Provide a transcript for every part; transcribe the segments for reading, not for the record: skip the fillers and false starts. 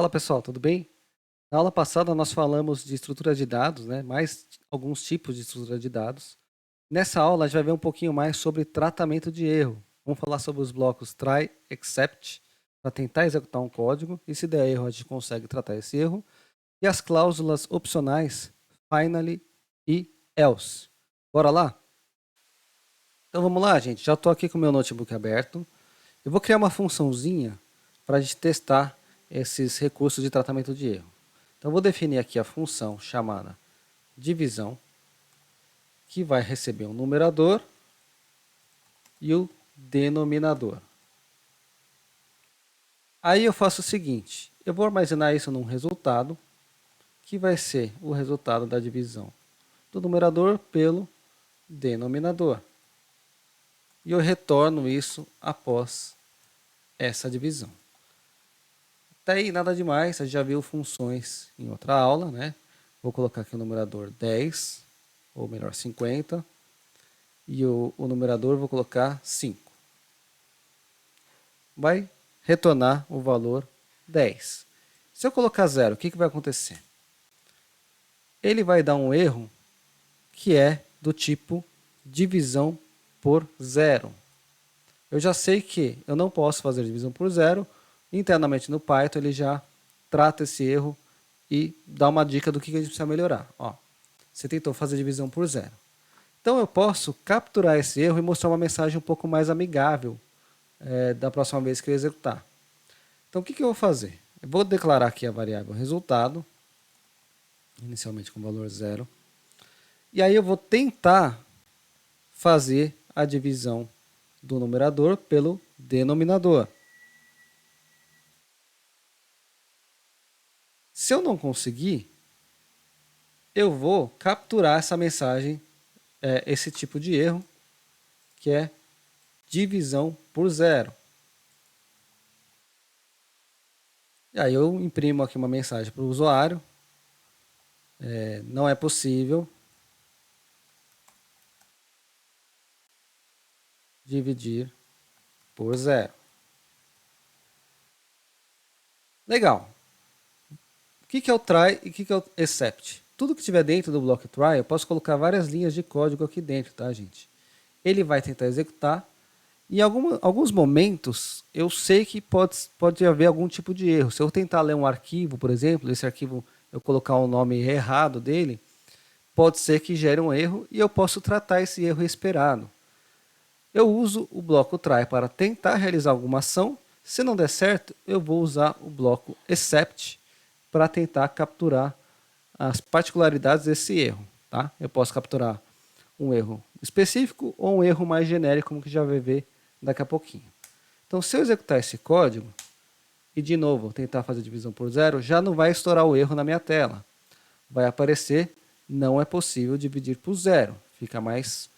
Fala pessoal, tudo bem? Na aula passada nós falamos de estrutura de dados, né? Mais alguns tipos de estrutura de dados. Nessa aula a gente vai ver um pouquinho mais sobre tratamento de erro. Vamos falar sobre os blocos try, except, para tentar executar um código, e se der erro a gente consegue tratar esse erro. E as cláusulas opcionais finally e else. Bora lá? Então vamos lá, gente. Já estou aqui com o meu notebook aberto. Eu vou criar uma funçãozinha para a gente testar esses recursos de tratamento de erro. Então, eu vou definir aqui a função chamada divisão, que vai receber um numerador e o denominador. Aí eu faço o seguinte, eu vou armazenar isso num resultado, que vai ser o resultado da divisão do numerador pelo denominador. E eu retorno isso após essa divisão. Até aí nada demais, a gente já viu funções em outra aula, né? Vou colocar aqui o numerador 10, ou melhor 50, e o numerador vou colocar 5. Vai retornar o valor 10. Se eu colocar 0, o que vai acontecer? Ele vai dar um erro que é do tipo divisão por 0. Eu já sei que eu não posso fazer divisão por 0. Internamente no Python ele já trata esse erro e dá uma dica do que a gente precisa melhorar. Ó, você tentou fazer divisão por 0. Então eu posso capturar esse erro e mostrar uma mensagem um pouco mais amigável da próxima vez que eu executar. Então o que eu vou fazer? Eu vou declarar aqui a variável resultado, inicialmente com valor 0. E aí eu vou tentar fazer a divisão do numerador pelo denominador. Se eu não conseguir, eu vou capturar essa mensagem, esse tipo de erro, que é divisão por 0. E aí eu imprimo aqui uma mensagem para o usuário. Não é possível dividir por 0. Legal. O que é o try e o que é o except? Tudo que estiver dentro do bloco try, eu posso colocar várias linhas de código aqui dentro, tá, gente? Ele vai tentar executar. E em alguns momentos, eu sei que pode haver algum tipo de erro. Se eu tentar ler um arquivo, por exemplo, esse arquivo eu colocar o nome errado dele, pode ser que gere um erro e eu posso tratar esse erro esperado. Eu uso o bloco try para tentar realizar alguma ação. Se não der certo, eu vou usar o bloco except para tentar capturar as particularidades desse erro. Tá? Eu posso capturar um erro específico ou um erro mais genérico, como que já vai ver daqui a pouquinho. Então, se eu executar esse código e, de novo, tentar fazer divisão por 0, já não vai estourar o erro na minha tela. Vai aparecer, não é possível dividir por 0. Fica mais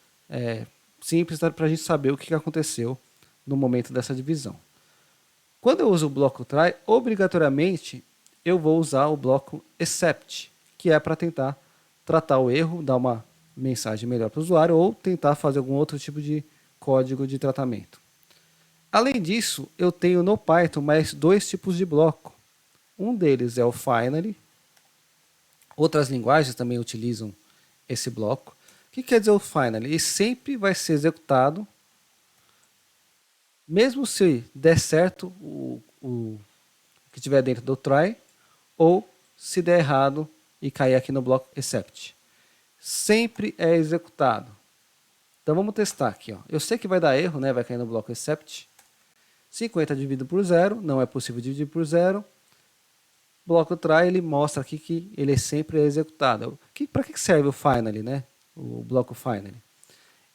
simples para a gente saber o que aconteceu no momento dessa divisão. Quando eu uso o bloco try, obrigatoriamente eu vou usar o bloco except, que é para tentar tratar o erro, dar uma mensagem melhor para o usuário ou tentar fazer algum outro tipo de código de tratamento. Além disso, eu tenho no Python mais dois tipos de bloco. Um deles é o finally. Outras linguagens também utilizam esse bloco. O que quer dizer o finally? Ele sempre vai ser executado, mesmo se der certo o que estiver dentro do try, ou se der errado e cair aqui no bloco except. Sempre é executado. Então vamos testar aqui. Ó. Eu sei que vai dar erro, né? Vai cair no bloco except. 50 dividido por 0, não é possível dividir por 0. Bloco try, ele mostra aqui que ele sempre é executado. Para que serve o finally, né? O bloco finally?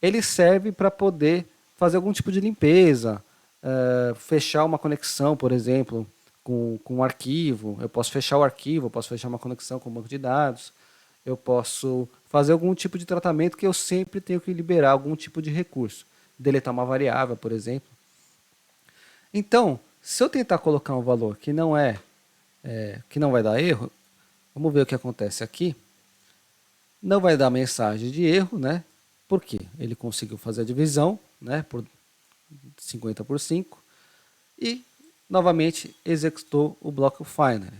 Ele serve para poder fazer algum tipo de limpeza, fechar uma conexão, por exemplo, com um arquivo. Eu posso fechar o arquivo, eu posso fechar uma conexão com o banco de dados. Eu posso fazer algum tipo de tratamento que eu sempre tenho que liberar algum tipo de recurso. Deletar uma variável, por exemplo. Então, se eu tentar colocar um valor que não que não vai dar erro, vamos ver o que acontece aqui. Não vai dar mensagem de erro, né? Por quê? Ele conseguiu fazer a divisão, né, por 50 por 5. E novamente executou o bloco final.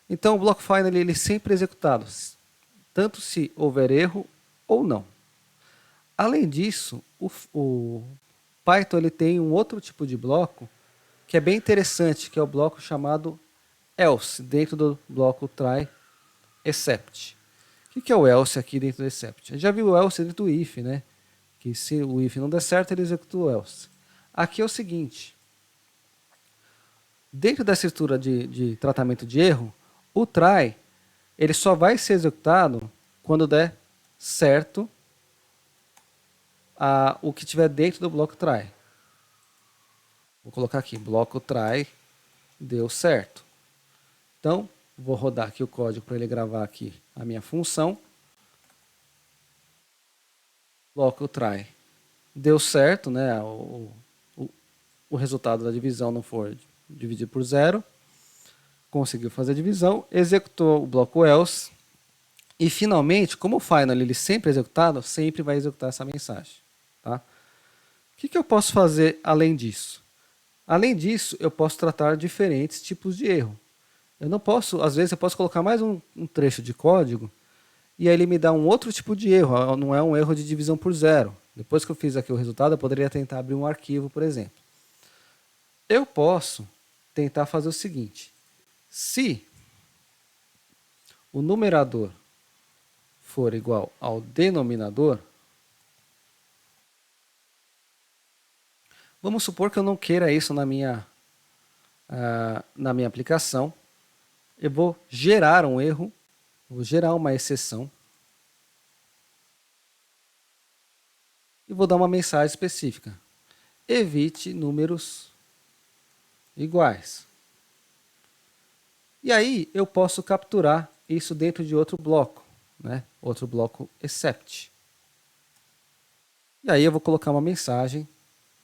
Então o bloco final ele é sempre executado, tanto se houver erro ou não. Além disso, o Python ele tem um outro tipo de bloco que é bem interessante, que é o bloco chamado else, dentro do bloco try except. O que é o else aqui dentro do except? Já viu o else dentro do if, né? Que se o if não der certo, ele executa o else. Aqui é o seguinte, dentro da estrutura de tratamento de erro, o try ele só vai ser executado quando der certo o que tiver dentro do bloco try. Vou colocar aqui, bloco try deu certo. Então, vou rodar aqui o código para ele gravar aqui a minha função. Bloco try deu certo, né? O resultado da divisão não for dividido por 0. Conseguiu fazer a divisão, executou o bloco else. E finalmente, como o final ele sempre é executado, sempre vai executar essa mensagem. Tá? O que eu posso fazer além disso? Além disso, eu posso tratar diferentes tipos de erro. Eu não posso, às vezes eu posso colocar mais um trecho de código e aí ele me dá um outro tipo de erro, não é um erro de divisão por 0. Depois que eu fiz aqui o resultado, eu poderia tentar abrir um arquivo, por exemplo. Eu posso tentar fazer o seguinte, se o numerador for igual ao denominador, vamos supor que eu não queira isso na minha aplicação. Eu vou gerar um erro, vou gerar uma exceção e vou dar uma mensagem específica. Evite números iguais. E aí eu posso capturar isso dentro de outro bloco, né? Outro bloco except. E aí eu vou colocar uma mensagem.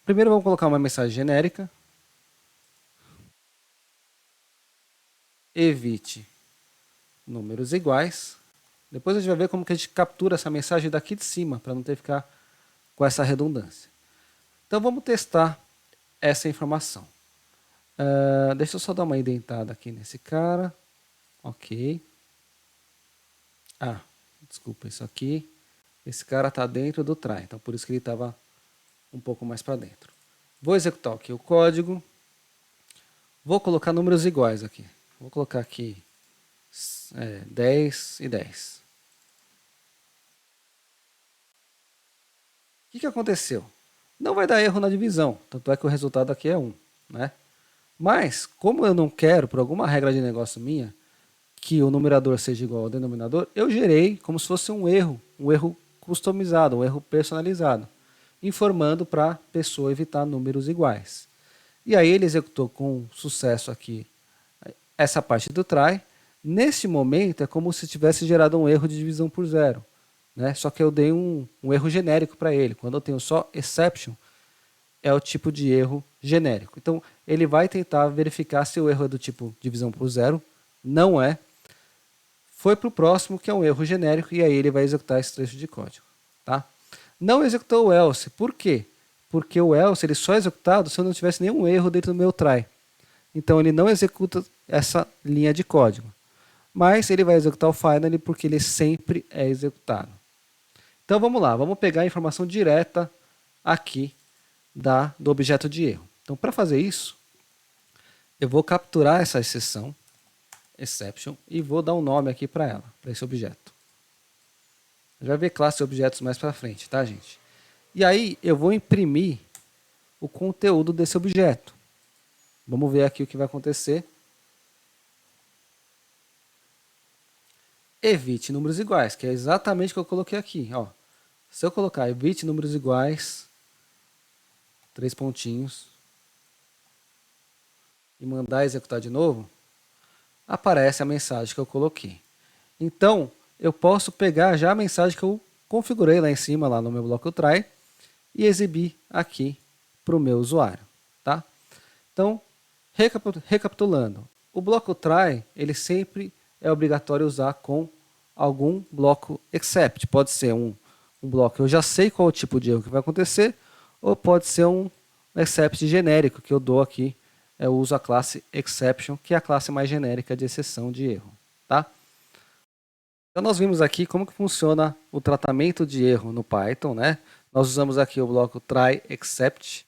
Primeiro vamos colocar uma mensagem genérica. Evite números iguais. Depois a gente vai ver como que a gente captura essa mensagem daqui de cima, para não ter que ficar com essa redundância. Então vamos testar essa informação. Deixa eu só dar uma indentada aqui nesse cara. Ok. Desculpa, isso aqui. Esse cara está dentro do try, então por isso que ele estava um pouco mais para dentro. Vou executar aqui o código. Vou colocar números iguais aqui. Vou colocar aqui 10 e 10. O que aconteceu? Não vai dar erro na divisão, tanto é que o resultado aqui é 1. Né? Mas, como eu não quero, por alguma regra de negócio minha, que o numerador seja igual ao denominador, eu gerei como se fosse um erro customizado, um erro personalizado, informando para a pessoa evitar números iguais. E aí ele executou com sucesso aqui essa parte do try. Neste momento é como se tivesse gerado um erro de divisão por 0. Né? Só que eu dei um erro genérico para ele. Quando eu tenho só exception, é o tipo de erro genérico. Então ele vai tentar verificar se o erro é do tipo divisão por 0. Não é. Foi para o próximo, que é um erro genérico, e aí ele vai executar esse trecho de código. Tá? Não executou o else. Por quê? Porque o else ele só é executado se eu não tivesse nenhum erro dentro do meu try. Então ele não executa essa linha de código. Mas ele vai executar o final porque ele sempre é executado. Então vamos lá, vamos pegar a informação direta aqui do objeto de erro. Então para fazer isso, eu vou capturar essa exceção, exception, e vou dar um nome aqui para ela, para esse objeto. A gente vai ver classe de objetos mais para frente, tá, gente? E aí eu vou imprimir o conteúdo desse objeto. Vamos ver aqui o que vai acontecer. Evite números iguais, que é exatamente o que eu coloquei aqui. Ó. Se eu colocar evite números iguais, 3 pontinhos, e mandar executar de novo, aparece a mensagem que eu coloquei. Então, eu posso pegar já a mensagem que eu configurei lá em cima, lá no meu bloco try, e exibir aqui para o meu usuário. Tá? Então, recapitulando, o bloco try, ele sempre é obrigatório usar com algum bloco except. Pode ser um bloco que eu já sei qual é o tipo de erro que vai acontecer, ou pode ser um except genérico que eu dou aqui eu uso a classe exception, que é a classe mais genérica de exceção de erro, tá? Então nós vimos aqui como que funciona o tratamento de erro no Python, né? Nós usamos aqui o bloco try except.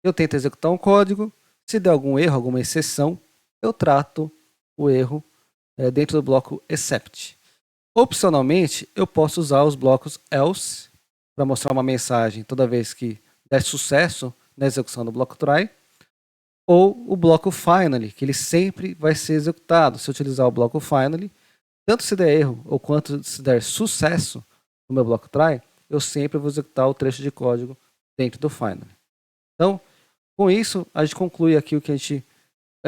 Eu tento executar um código, se der algum erro, alguma exceção, eu trato o erro dentro do bloco except. Opcionalmente, eu posso usar os blocos else para mostrar uma mensagem toda vez que der sucesso na execução do bloco try, ou o bloco finally, que ele sempre vai ser executado. Se eu utilizar o bloco finally, tanto se der erro ou quanto se der sucesso no meu bloco try, eu sempre vou executar o trecho de código dentro do finally. Então, com isso, a gente conclui aqui o que a gente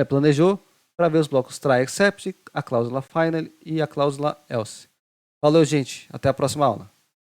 planejou para ver os blocos try except, a cláusula finally e a cláusula else. Valeu, gente. Até a próxima aula.